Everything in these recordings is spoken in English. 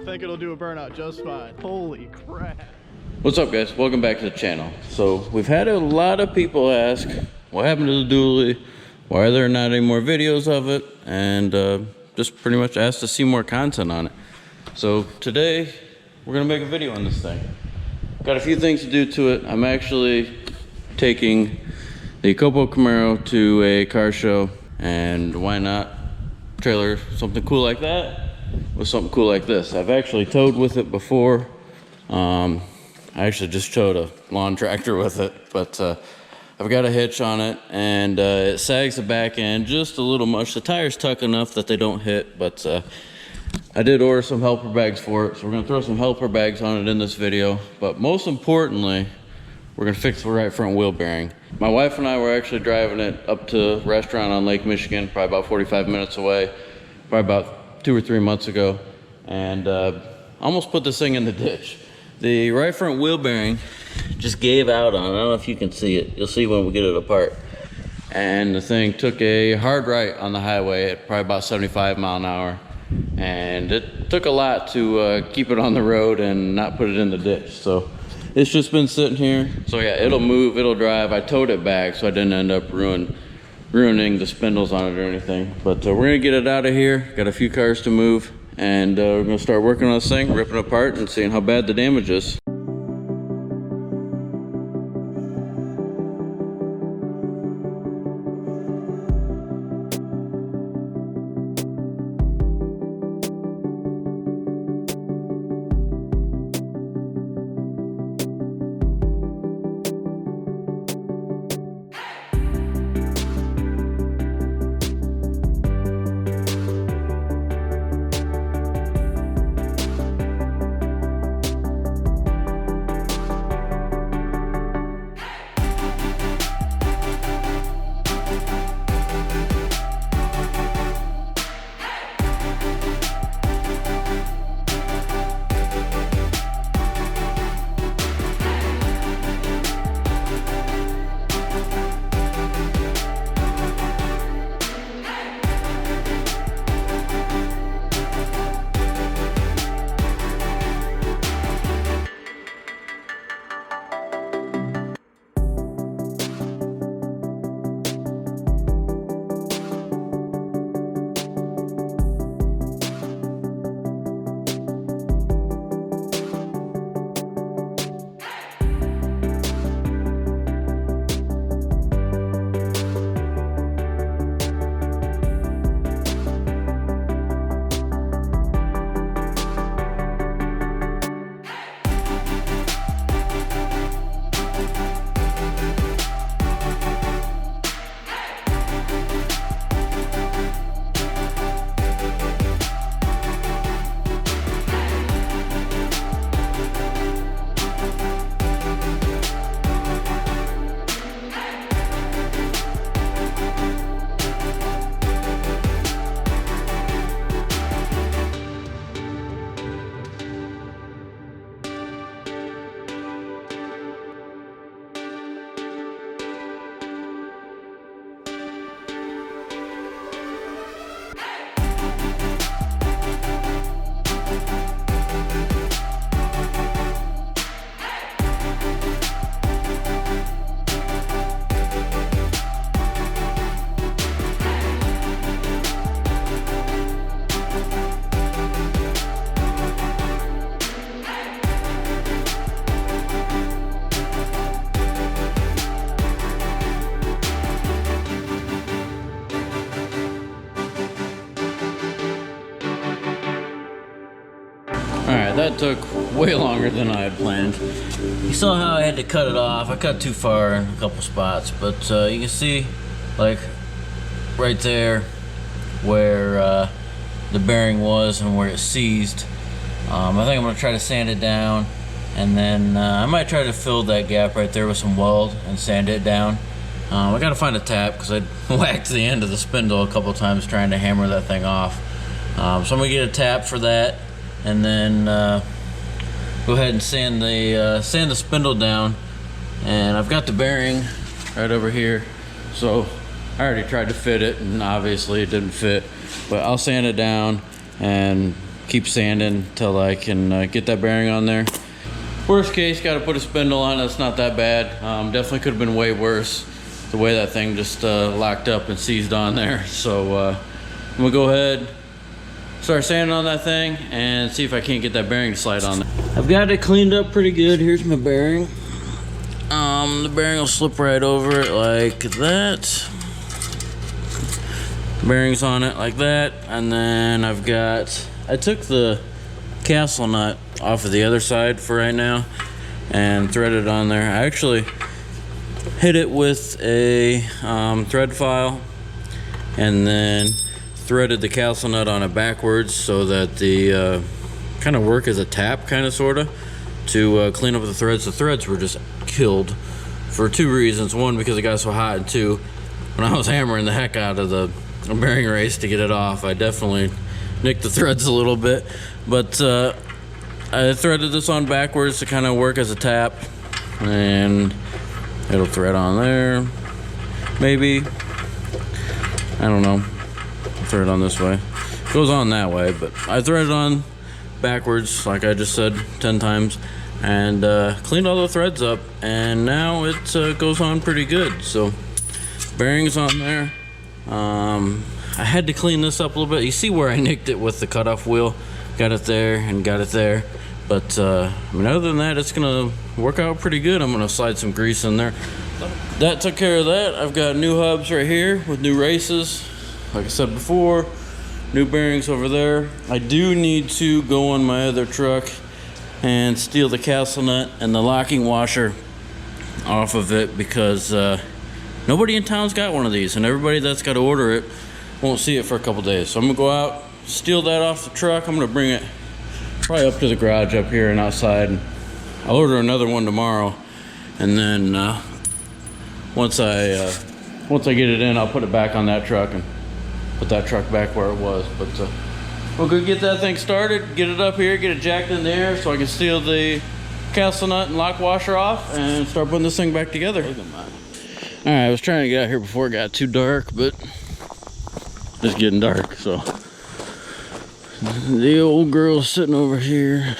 I think it'll do a burnout just fine. Holy crap. What's up, guys? Welcome back to the channel. So we've had a lot of people ask what happened to the dually, why are there not any more videos of it, and just pretty much asked to see more content on it. So today we're gonna make a video on this thing. Got a few things to do to it. I'm actually taking the Copo Camaro to a car show, and why not trailer something cool like that with something cool like this. I've actually towed with it before. I actually just towed a lawn tractor with it, but I've got a hitch on it, and it sags the back end just a little much. The tires tuck enough that they don't hit, but I did order some helper bags for it, so we're gonna throw some helper bags on it in this video. But most importantly, we're gonna fix the right front wheel bearing. My wife and I were actually driving it up to a restaurant on Lake Michigan, probably about 45 minutes away, probably about 2 or 3 months ago, and almost put this thing in the ditch. The right front wheel bearing just gave out on it. I don't know if you can see it. You'll see when we get it apart. And the thing took a hard right on the highway at probably about 75 mile an hour. And it took a lot to keep it on the road and not put it in the ditch. So it's just been sitting here. So yeah, it'll move, it'll drive. I towed it back so I didn't end up ruining the spindles on it or anything. But we're gonna get it out of here. Got a few cars to move. And we're gonna start working on this thing, ripping it apart and seeing how bad the damage is. Alright, that took way longer than I had planned. You saw how I had to cut it off. I cut too far in a couple spots, but you can see, like, right there where the bearing was and where it seized. I think I'm going to try to sand it down, and then I might try to fill that gap right there with some weld and sand it down. I got to find a tap because I whacked the end of the spindle a couple times trying to hammer that thing off. So I'm going to get a tap for that, and then go ahead and sand the spindle down. And I've got the bearing right over here, so I already tried to fit it, and obviously it didn't fit, but I'll sand it down and keep sanding till I can get that bearing on there. Worst case, got to put a spindle on. That's not that bad. Definitely could have been way worse, the way that thing just locked up and seized on there. So I'm gonna go ahead, start sanding on that thing and see if I can't get that bearing to slide on there. I've got it cleaned up pretty good. Here's my bearing. The bearing will slip right over it like that. Bearings on it like that. And then I took the castle nut off of the other side for right now and threaded on there. I actually hit it with a thread file and then threaded the castle nut on it backwards so that the kind of work as a tap, kind of sorta, to clean up the threads. The threads were just killed for two reasons. One, because it got so hot, and two, when I was hammering the heck out of the bearing race to get it off, I definitely nicked the threads a little bit. But I threaded this on backwards to kind of work as a tap, and it'll thread on there, maybe, I don't know, thread on this way, it goes on that way, but I threaded on backwards like I just said 10 times and cleaned all the threads up, and now it goes on pretty good. So bearings on there. I had to clean this up a little bit. You see where I nicked it with the cutoff wheel, got it there and got it there, but I mean, other than that, it's gonna work out pretty good. I'm gonna slide some grease in there. That took care of that. I've got new hubs right here with new races, like I said before, new bearings over there. I do need to go on my other truck and steal the castle nut and the locking washer off of it, because nobody in town's got one of these, and everybody that's got to order it won't see it for a couple days. So I'm gonna go out, steal that off the truck. I'm gonna bring it probably up to the garage up here and outside, and I'll order another one tomorrow, and then once I get it in, I'll put it back on that truck and put that truck back where it was. But we'll go get that thing started, get it up here, get it jacked in the air so I can steal the castle nut and lock washer off and start putting this thing back together. All right, I was trying to get out here before it got too dark, but it's getting dark. So the old girl's sitting over here.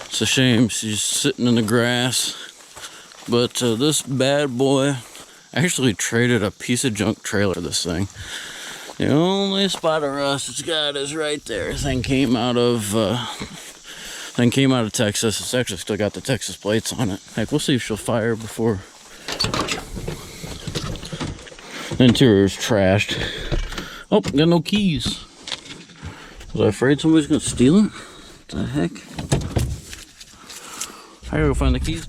It's a shame she's sitting in the grass, but this bad boy, I actually traded a piece of junk trailer, this thing. The only spot of rust it's got is right there. This thing came out of Texas. It's actually still got the Texas plates on it. Heck, we'll see if she'll fire before. The interior's trashed. Oh, got no keys. Was I afraid somebody's gonna steal them? What the heck? I gotta go find the keys.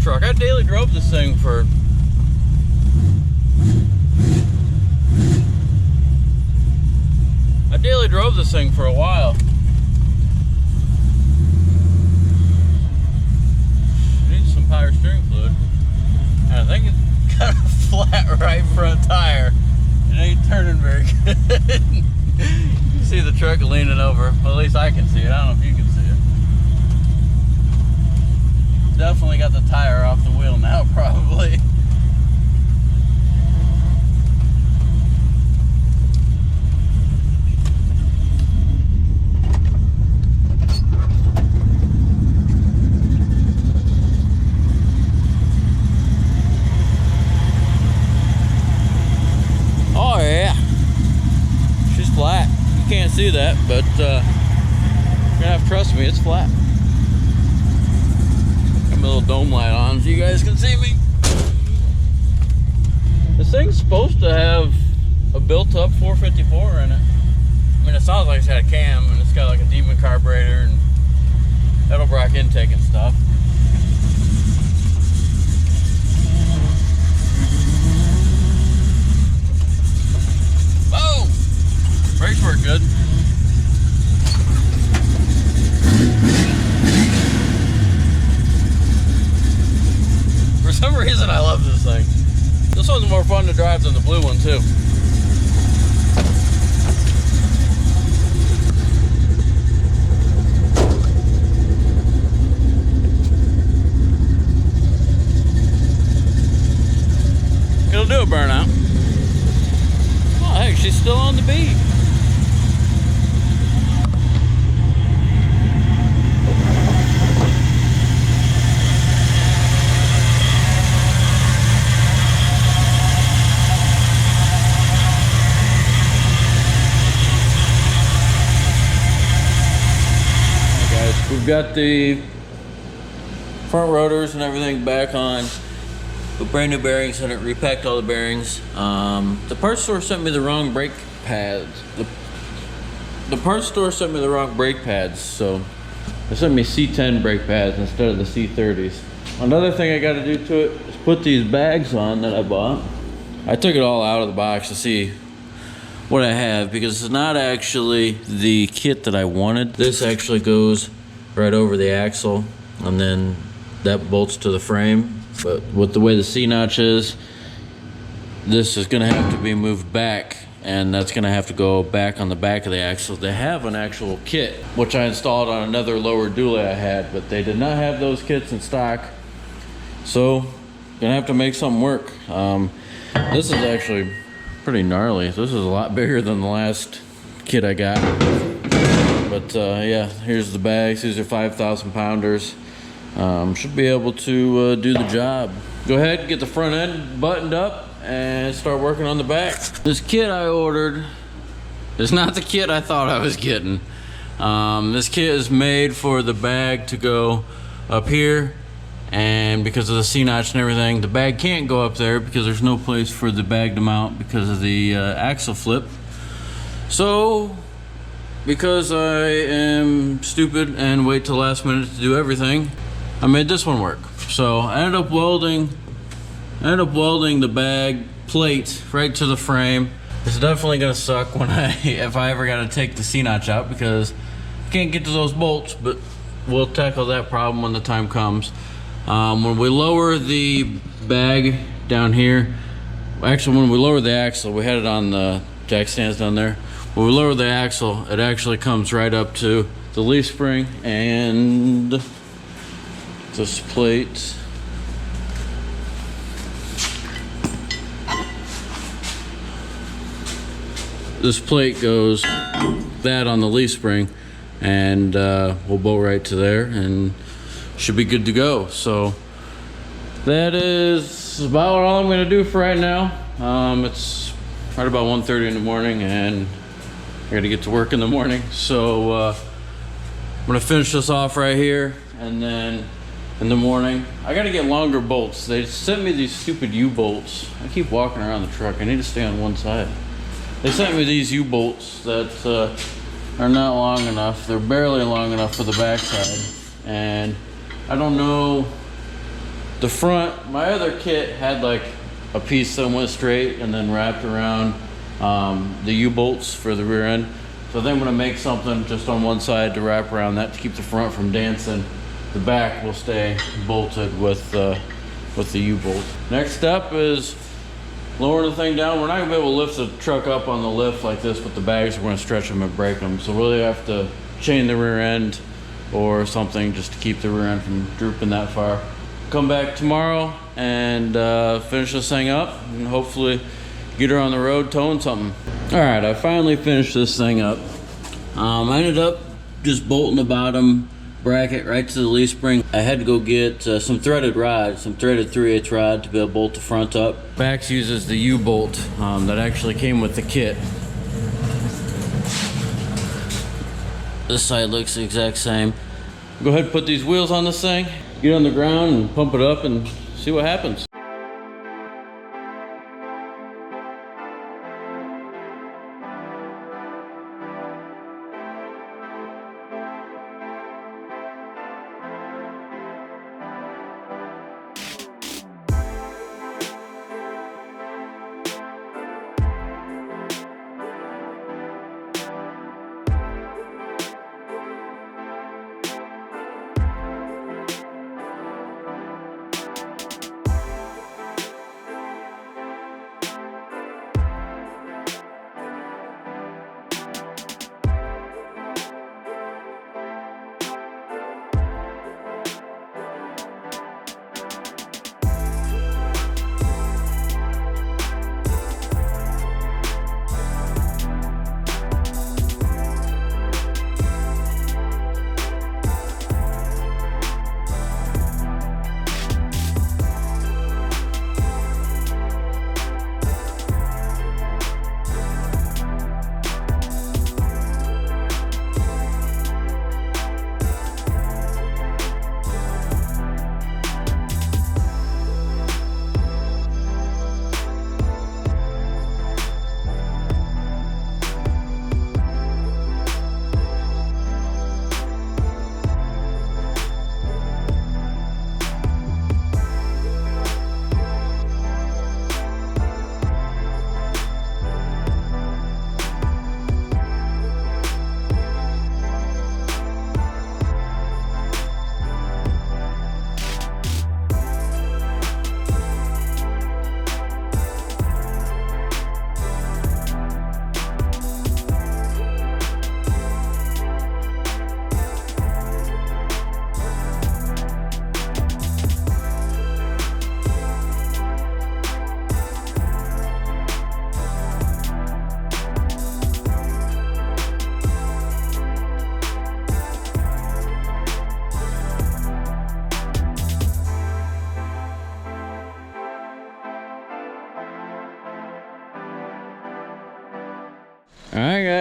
Truck. I daily drove this thing for a while. It needs some power steering fluid, and I think it's got a flat right front tire. It ain't turning very good. You see the truck leaning over. Well, at least I can see it. I don't know if you can see it. Definitely got the tire off the wheel now, probably. Oh yeah, she's flat. You can't see that, but you're gonna have to trust me, it's flat. Got my little dome light on so you guys can see me. This thing's supposed to have a built-up 454 in it. I mean, it sounds like it's got a cam, and it's got like a Demon carburetor and Edelbrock intake and stuff. Oh! Brakes work good. one's more fun to drive than the blue one too. It'll do a burnout. Oh heck, she's still on the beat. We've got the front rotors and everything back on with brand new bearings in it, repacked all the bearings. The parts store sent me the wrong brake pads. The parts store sent me the wrong brake pads, so they sent me C10 brake pads instead of the C30s. Another thing I got to do to it is put these bags on that I bought. I took it all out of the box to see what I have because it's not actually the kit that I wanted. This actually goes right over the axle and then that bolts to the frame, but with the way the C-notch is, this is going to have to be moved back and that's going to have to go back on the back of the axle. They have an actual kit which I installed on another lower dually I had, but they did not have those kits in stock, so gonna have to make something work. This is actually pretty gnarly. This is a lot bigger than the last kit I got. But yeah, here's the bags. These are 5,000 pounders. Should be able to do the job. Go ahead and get the front end buttoned up and start working on the back. This kit I ordered is not the kit I thought I was getting. This kit is made for the bag to go up here, and because of the C-notch and everything, the bag can't go up there because there's no place for the bag to mount because of the axle flip. So because I am stupid and wait till last minute to do everything, I made this one work. So I ended up welding the bag plate right to the frame. It's definitely gonna suck when if I ever gotta take the C-notch out because I can't get to those bolts, but we'll tackle that problem when the time comes. When we lower the bag down here, actually when we lower the axle, we had it on the jack stands down there. When we lower the axle, it actually comes right up to the leaf spring and this plate. This plate goes that on the leaf spring, and we'll bolt right to there and should be good to go. So that is about all I'm gonna do for right now. It's right about 1:30 in the morning and I gotta get to work in the morning. So I'm gonna finish this off right here, and then in the morning, I gotta get longer bolts. They sent me these stupid U-bolts. I keep walking around the truck. I need to stay on one side. They sent me these U-bolts that are not long enough. They're barely long enough for the backside. And I don't know, the front, my other kit had like a piece that went straight and then wrapped around the U-bolts for the rear end. So then I'm gonna make something just on one side to wrap around that to keep the front from dancing. The back will stay bolted with the U-bolt. Next step is lowering the thing down. We're not gonna be able to lift the truck up on the lift like this with the bags. We're gonna stretch them and break them. So we'll really have to chain the rear end or something just to keep the rear end from drooping that far. Come back tomorrow and finish this thing up and hopefully get her on the road towing something. All right, I finally finished this thing up. I ended up just bolting the bottom bracket right to the leaf spring. I had to go get some threaded rod, some threaded 3/8 rod to be able to bolt the front up. Bax uses the U-bolt that actually came with the kit. This side looks the exact same. Go ahead and put these wheels on this thing, get on the ground and pump it up and see what happens.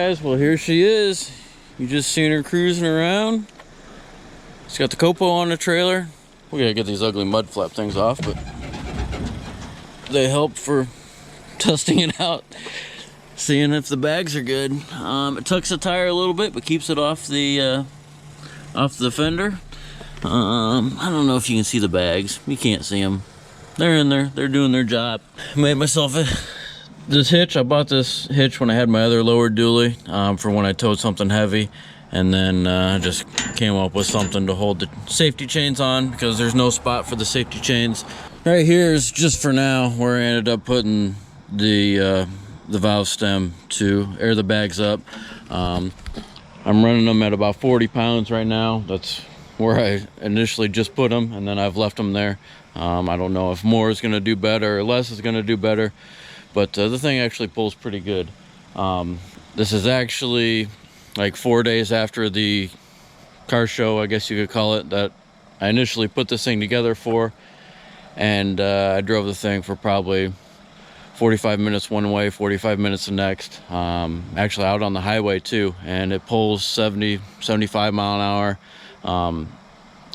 guys, well here she is. You just seen her cruising around. She's got the Copo on the trailer. We gotta get these ugly mud flap things off, but they help for testing it out, seeing if the bags are good. It tucks the tire a little bit, but keeps it off the fender. I don't know if you can see the bags. You can't see them. They're in there. They're doing their job. Made myself this hitch. I bought this hitch when I had my other lower dually for when I towed something heavy, and then I just came up with something to hold the safety chains on because there's no spot for the safety chains. Right here is just for now where I ended up putting the valve stem to air the bags up. I'm running them at about 40 pounds right now. That's where I initially just put them, and then I've left them there. I don't know if more is going to do better or less is going to do better, but the thing actually pulls pretty good. This is actually like 4 days after the car show, I guess you could call it, that I initially put this thing together for, and I drove the thing for probably 45 minutes one way, 45 minutes the next. Actually out on the highway too, and it pulls 70, 75 mile an hour.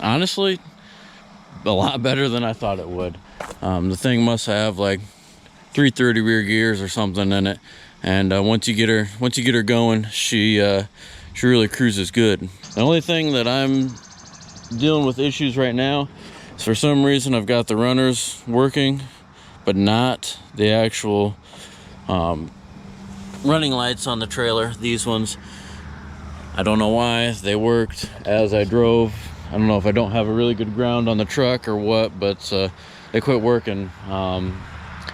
Honestly, a lot better than I thought it would. The thing must have like 330 rear gears or something in it, and once you get her going, she really cruises good. The only thing that I'm dealing with issues right now is for some reason I've got the runners working, but not the actual running lights on the trailer. These ones, I don't know why they worked as I drove. I don't know if I don't have a really good ground on the truck or what, but they quit working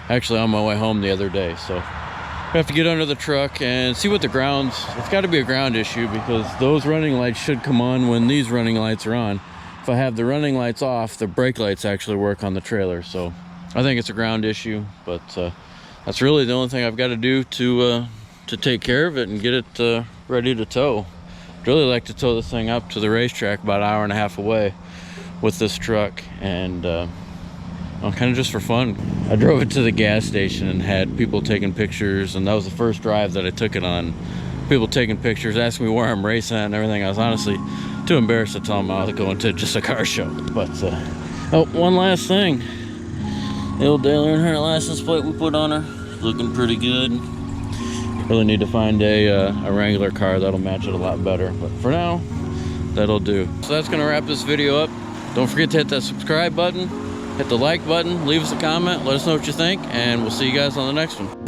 actually on my way home the other day. So I have to get under the truck and see what the grounds, it's got to be a ground issue because those running lights should come on when these running lights are on. If I have the running lights off, the brake lights actually work on the trailer. So I think it's a ground issue, but that's really the only thing I've got to do to take care of it and get it ready to tow. I'd really like to tow this thing up to the racetrack about an hour and a half away with this truck, and kind of just for fun. I drove it to the gas station and had people taking pictures, and that was the first drive that I took it on. People taking pictures, asking me where I'm racing at and everything. I was honestly too embarrassed to tell them I was going to just a car show. But oh, one last thing. The old Dale Earnhardt license plate we put on her, looking pretty good. Really need to find a Wrangler car that'll match it a lot better, but for now, that'll do. So that's gonna wrap this video up. Don't forget to hit that subscribe button, hit the like button, leave us a comment, let us know what you think, and we'll see you guys on the next one.